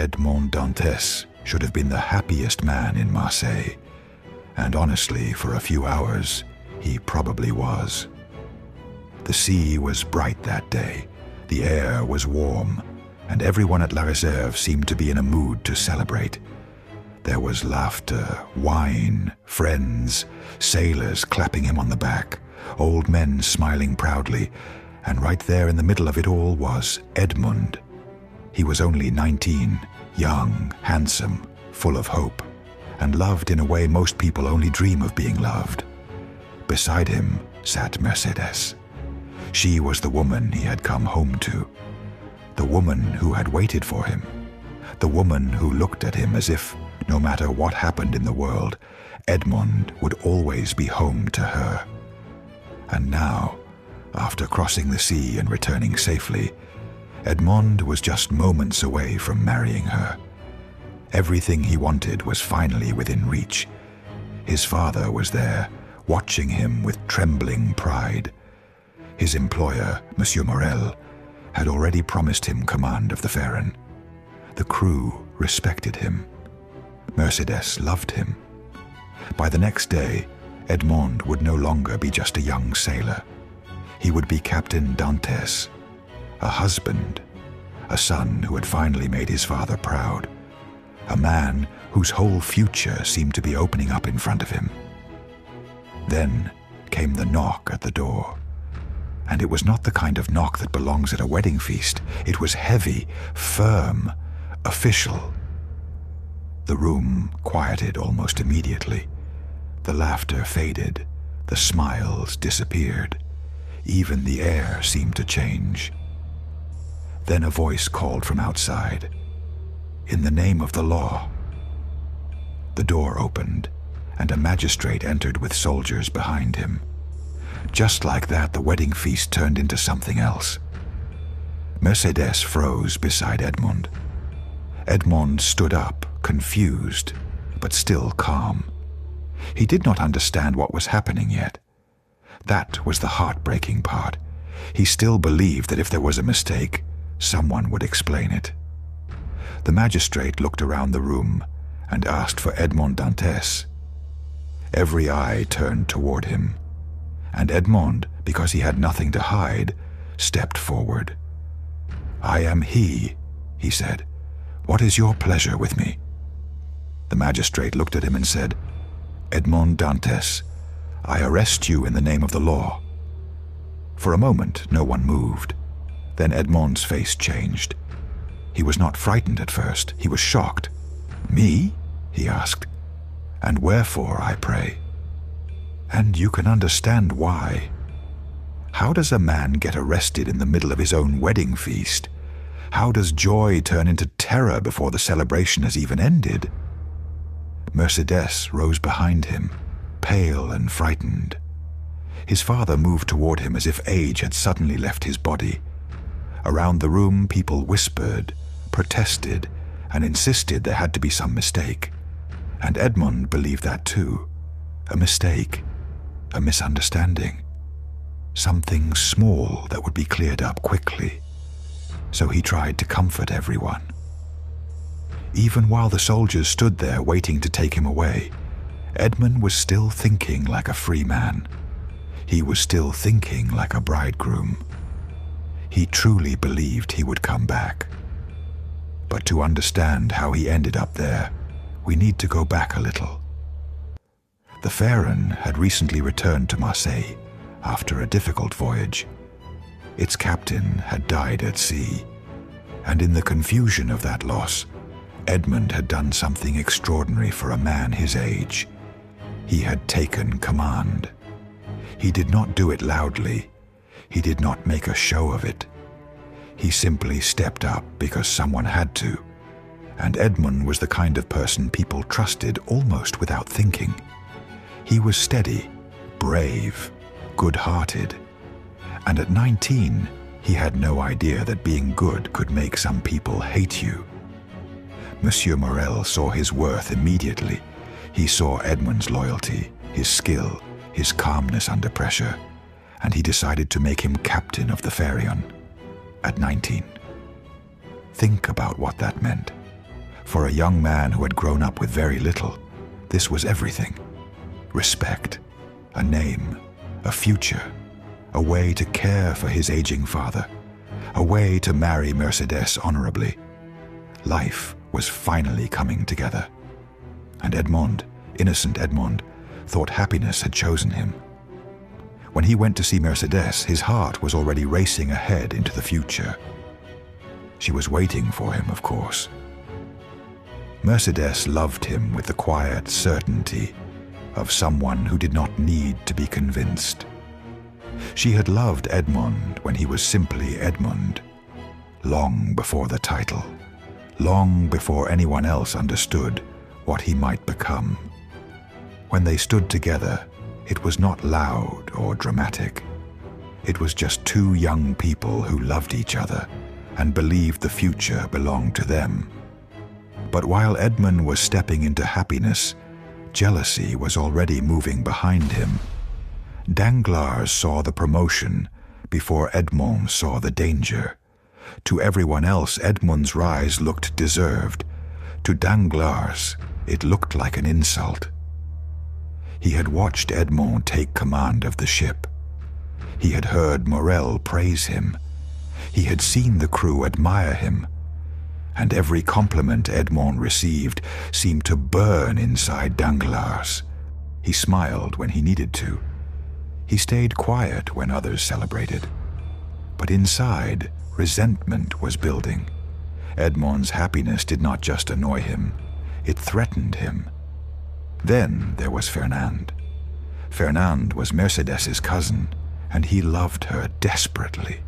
Edmond Dantès should have been the happiest man in Marseille, and honestly, for a few hours, he probably was. The sea was bright that day, the air was warm, and everyone at La Réserve seemed to be in a mood to celebrate. There was laughter, wine, friends, sailors clapping him on the back, old men smiling proudly, and right there in the middle of it all was Edmond. He was only 19, young, handsome, full of hope, and loved in a way most people only dream of being loved. Beside him sat Mercédès. She was the woman he had come home to, the woman who had waited for him, the woman who looked at him as if, no matter what happened in the world, Edmond would always be home to her. And now, after crossing the sea and returning safely, Edmond was just moments away from marrying her. Everything he wanted was finally within reach. His father was there, watching him with trembling pride. His employer, Monsieur Morel, had already promised him command of the Pharaon. The crew respected him. Mercédès loved him. By the next day, Edmond would no longer be just a young sailor. He would be Captain Dantès, a husband, a son who had finally made his father proud, a man whose whole future seemed to be opening up in front of him. Then came the knock at the door. And it was not the kind of knock that belongs at a wedding feast. It was heavy, firm, official. The room quieted almost immediately. The laughter faded. The smiles disappeared. Even the air seemed to change. Then a voice called from outside, "In the name of the law." The door opened, and a magistrate entered with soldiers behind him. Just like that, the wedding feast turned into something else. Mercédès froze beside Edmond. Edmond stood up, confused, but still calm. He did not understand what was happening yet. That was the heartbreaking part. He still believed that if there was a mistake, someone would explain it. The magistrate looked around the room and asked for Edmond Dantès. Every eye turned toward him, and Edmond, because he had nothing to hide, stepped forward. "I am he," he said. "What is your pleasure with me?" The magistrate looked at him and said, "Edmond Dantès, I arrest you in the name of the law." For a moment, no one moved. Then Edmond's face changed. He was not frightened at first. He was shocked. "Me?" he asked. "And wherefore, I pray?" "And you can understand why. How does a man get arrested in the middle of his own wedding feast? How does joy turn into terror before the celebration has even ended?" Mercédès rose behind him, pale and frightened. His father moved toward him as if age had suddenly left his body. Around the room, people whispered, protested, and insisted there had to be some mistake. And Edmond believed that too. A mistake, a misunderstanding. Something small that would be cleared up quickly. So he tried to comfort everyone. Even while the soldiers stood there waiting to take him away, Edmond was still thinking like a free man. He was still thinking like a bridegroom. He truly believed he would come back. But to understand how he ended up there, we need to go back a little. The Pharaon had recently returned to Marseille after a difficult voyage. Its captain had died at sea, and in the confusion of that loss, Edmond had done something extraordinary for a man his age. He had taken command. He did not do it loudly. He did not make a show of it. He simply stepped up because someone had to, and Edmond was the kind of person people trusted almost without thinking. He was steady, brave, good-hearted, and at 19, he had no idea that being good could make some people hate you. Monsieur Morel saw his worth immediately. He saw Edmond's loyalty, his skill, his calmness under pressure, and he decided to make him captain of the Pharaon at 19. Think about what that meant. For a young man who had grown up with very little, this was everything. Respect, a name, a future, a way to care for his aging father, a way to marry Mercédès honorably. Life was finally coming together. And Edmond, innocent Edmond, thought happiness had chosen him. When he went to see Mercédès, his heart was already racing ahead into the future. She was waiting for him, of course. Mercédès loved him with the quiet certainty of someone who did not need to be convinced. She had loved Edmond when he was simply Edmond, long before the title, long before anyone else understood what he might become. When they stood together, it was not loud or dramatic. It was just two young people who loved each other and believed the future belonged to them. But while Edmond was stepping into happiness, jealousy was already moving behind him. Danglars saw the promotion before Edmond saw the danger. To everyone else, Edmond's rise looked deserved. To Danglars, it looked like an insult. He had watched Edmond take command of the ship. He had heard Morel praise him. He had seen the crew admire him. And every compliment Edmond received seemed to burn inside Danglars. He smiled when he needed to. He stayed quiet when others celebrated. But inside, resentment was building. Edmond's happiness did not just annoy him, it threatened him. Then there was Fernand. Fernand was Mercédès' cousin, and he loved her desperately.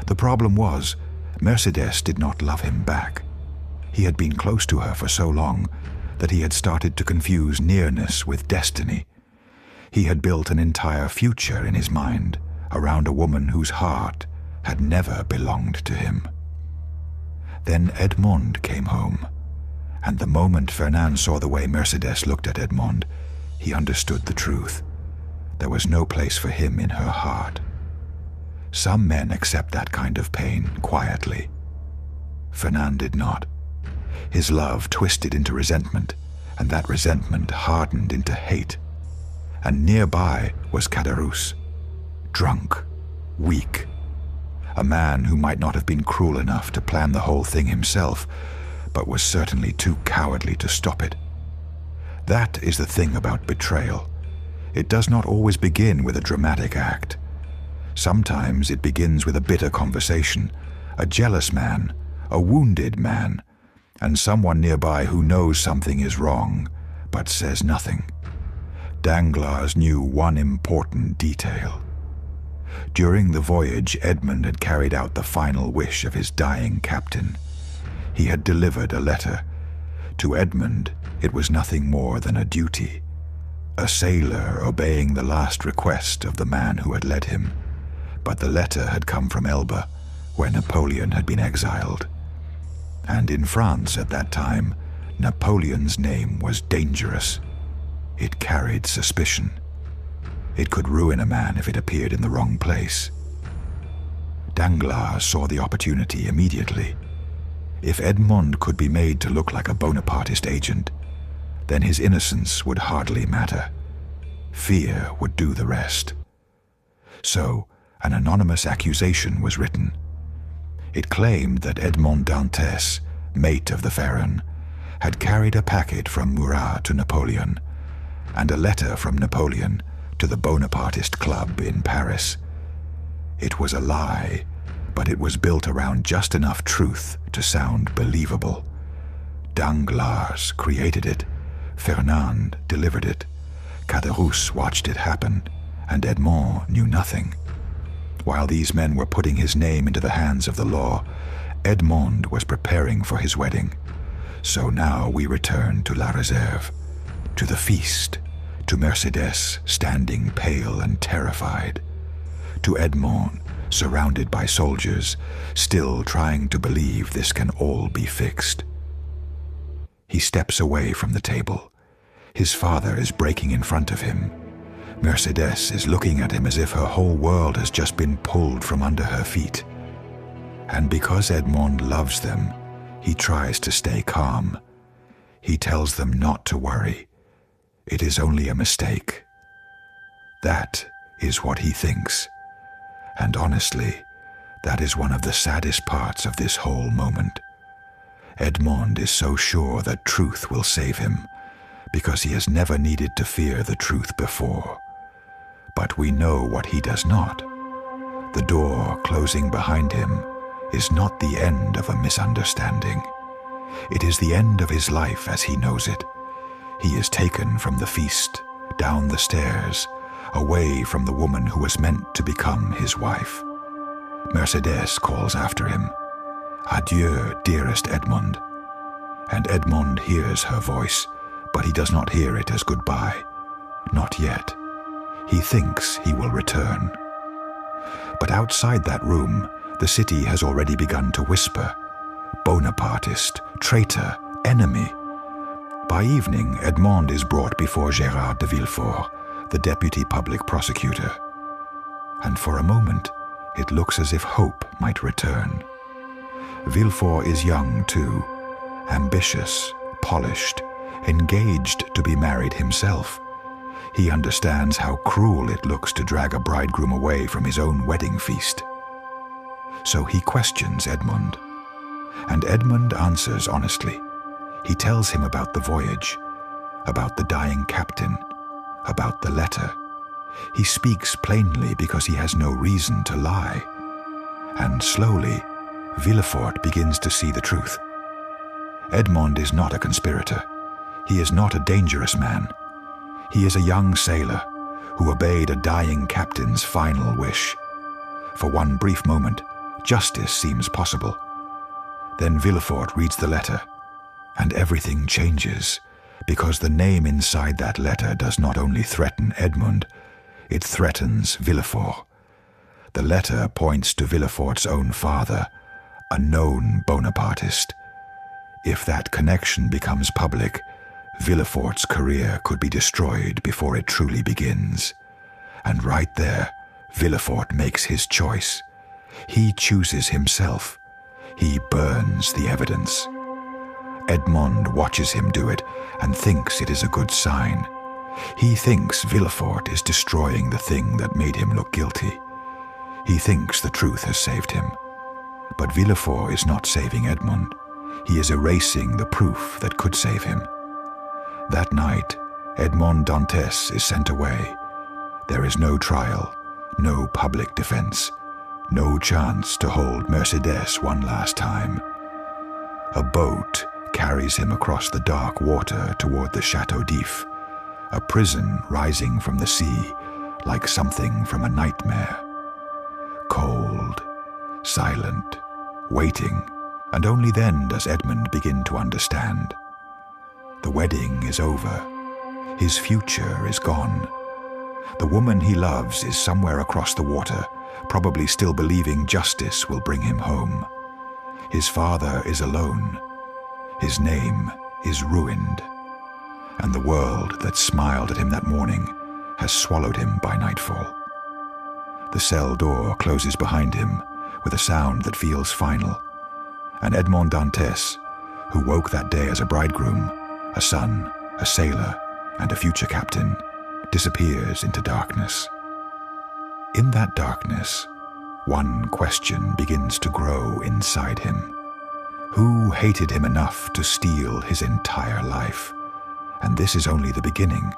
The problem was, Mercédès did not love him back. He had been close to her for so long that he had started to confuse nearness with destiny. He had built an entire future in his mind around a woman whose heart had never belonged to him. Then Edmond came home, and the moment Fernand saw the way Mercédès looked at Edmond, he understood the truth. There was no place for him in her heart. Some men accept that kind of pain quietly. Fernand did not. His love twisted into resentment, and that resentment hardened into hate. And nearby was Caderousse, drunk, weak, a man who might not have been cruel enough to plan the whole thing himself, but was certainly too cowardly to stop it. That is the thing about betrayal. It does not always begin with a dramatic act. Sometimes it begins with a bitter conversation, a jealous man, a wounded man, and someone nearby who knows something is wrong, but says nothing. Danglars knew one important detail. During the voyage, Edmond had carried out the final wish of his dying captain. He had delivered a letter. To Edmond, it was nothing more than a duty, a sailor obeying the last request of the man who had led him. But the letter had come from Elba, where Napoleon had been exiled. And in France at that time, Napoleon's name was dangerous. It carried suspicion. It could ruin a man if it appeared in the wrong place. Danglars saw the opportunity immediately. If Edmond could be made to look like a Bonapartist agent, then his innocence would hardly matter. Fear would do the rest. So, an anonymous accusation was written. It claimed that Edmond Dantès, mate of the Pharaon, had carried a packet from Murat to Napoleon, and a letter from Napoleon to the Bonapartist club in Paris. It was a lie, but it was built around just enough truth to sound believable. Danglars created it, Fernand delivered it, Caderousse watched it happen, and Edmond knew nothing. While these men were putting his name into the hands of the law, Edmond was preparing for his wedding. So now we return to La Réserve, to the feast, to Mercédès standing pale and terrified, to Edmond surrounded by soldiers, still trying to believe this can all be fixed. He steps away from the table. His father is breaking in front of him. Mercédès is looking at him as if her whole world has just been pulled from under her feet. And because Edmond loves them, He tries to stay calm. He tells them not to worry. It is only a mistake. That is what he thinks. And honestly, that is one of the saddest parts of this whole moment. Edmond is so sure that truth will save him, because he has never needed to fear the truth before. But we know what he does not. The door closing behind him is not the end of a misunderstanding. It is the end of his life as he knows it. He is taken from the feast, down the stairs, away from the woman who was meant to become his wife. Mercédès calls after him, "Adieu, dearest Edmond." And Edmond hears her voice, but he does not hear it as goodbye. Not yet. He thinks he will return. But outside that room, the city has already begun to whisper, "Bonapartist, traitor, enemy." By evening, Edmond is brought before Gérard de Villefort, the deputy public prosecutor. And for a moment, it looks as if hope might return. Villefort is young too, ambitious, polished, engaged to be married himself. He understands how cruel it looks to drag a bridegroom away from his own wedding feast. So he questions Edmond. And Edmond answers honestly. He tells him about the voyage, about the dying captain, about the letter. He speaks plainly because he has no reason to lie. And slowly, Villefort begins to see the truth. Edmond is not a conspirator. He is not a dangerous man. He is a young sailor who obeyed a dying captain's final wish. For one brief moment, justice seems possible. Then Villefort reads the letter, and everything changes, because the name inside that letter does not only threaten Edmond, it threatens Villefort. The letter points to Villefort's own father, a known Bonapartist. If that connection becomes public, Villefort's career could be destroyed before it truly begins. And right there, Villefort makes his choice. He chooses himself. He burns the evidence. Edmond watches him do it and thinks it is a good sign. He thinks Villefort is destroying the thing that made him look guilty. He thinks the truth has saved him. But Villefort is not saving Edmond. He is erasing the proof that could save him. That night, Edmond Dantès is sent away. There is no trial, no public defense, no chance to hold Mercédès one last time. A boat carries him across the dark water toward the Château d'If, a prison rising from the sea like something from a nightmare. Cold, silent, waiting, and only then does Edmond begin to understand. The wedding is over. His future is gone. The woman he loves is somewhere across the water, probably still believing justice will bring him home. His father is alone. His name is ruined. And the world that smiled at him that morning has swallowed him by nightfall. The cell door closes behind him with a sound that feels final. And Edmond Dantès, who woke that day as a bridegroom, a son, a sailor, and a future captain, disappears into darkness. In that darkness, one question begins to grow inside him. Who hated him enough to steal his entire life? And this is only the beginning,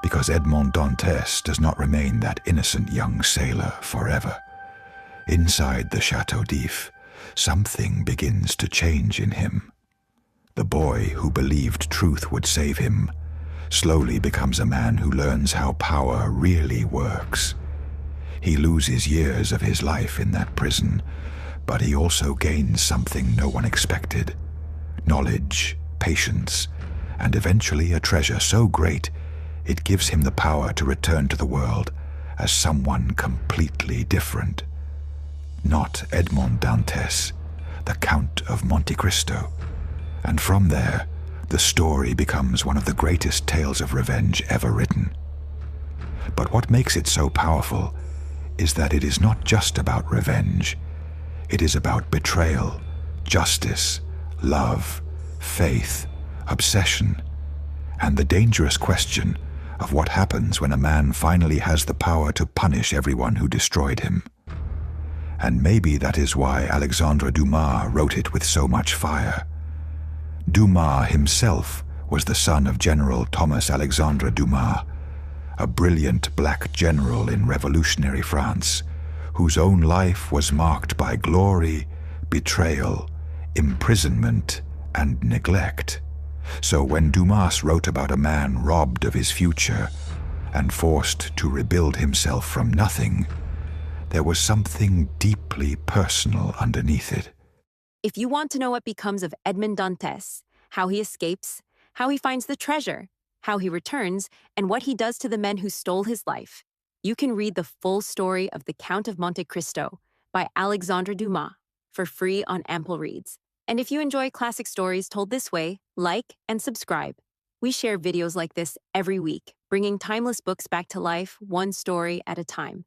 because Edmond Dantès does not remain that innocent young sailor forever. Inside the Château d'If, something begins to change in him. The boy who believed truth would save him slowly becomes a man who learns how power really works. He loses years of his life in that prison, but he also gains something no one expected: knowledge, patience, and eventually a treasure so great it gives him the power to return to the world as someone completely different. Not Edmond Dantès, the Count of Monte Cristo. And from there, the story becomes one of the greatest tales of revenge ever written. But what makes it so powerful is that it is not just about revenge. It is about betrayal, justice, love, faith, obsession, and the dangerous question of what happens when a man finally has the power to punish everyone who destroyed him. And maybe that is why Alexandre Dumas wrote it with so much fire. Dumas himself was the son of General Thomas Alexandre Dumas, a brilliant black general in revolutionary France, whose own life was marked by glory, betrayal, imprisonment, and neglect. So when Dumas wrote about a man robbed of his future and forced to rebuild himself from nothing, there was something deeply personal underneath it. If you want to know what becomes of Edmond Dantès, how he escapes, how he finds the treasure, how he returns, and what he does to the men who stole his life, you can read the full story of The Count of Monte Cristo by Alexandre Dumas for free on AmpleReads. And if you enjoy classic stories told this way, like and subscribe. We share videos like this every week, bringing timeless books back to life, one story at a time.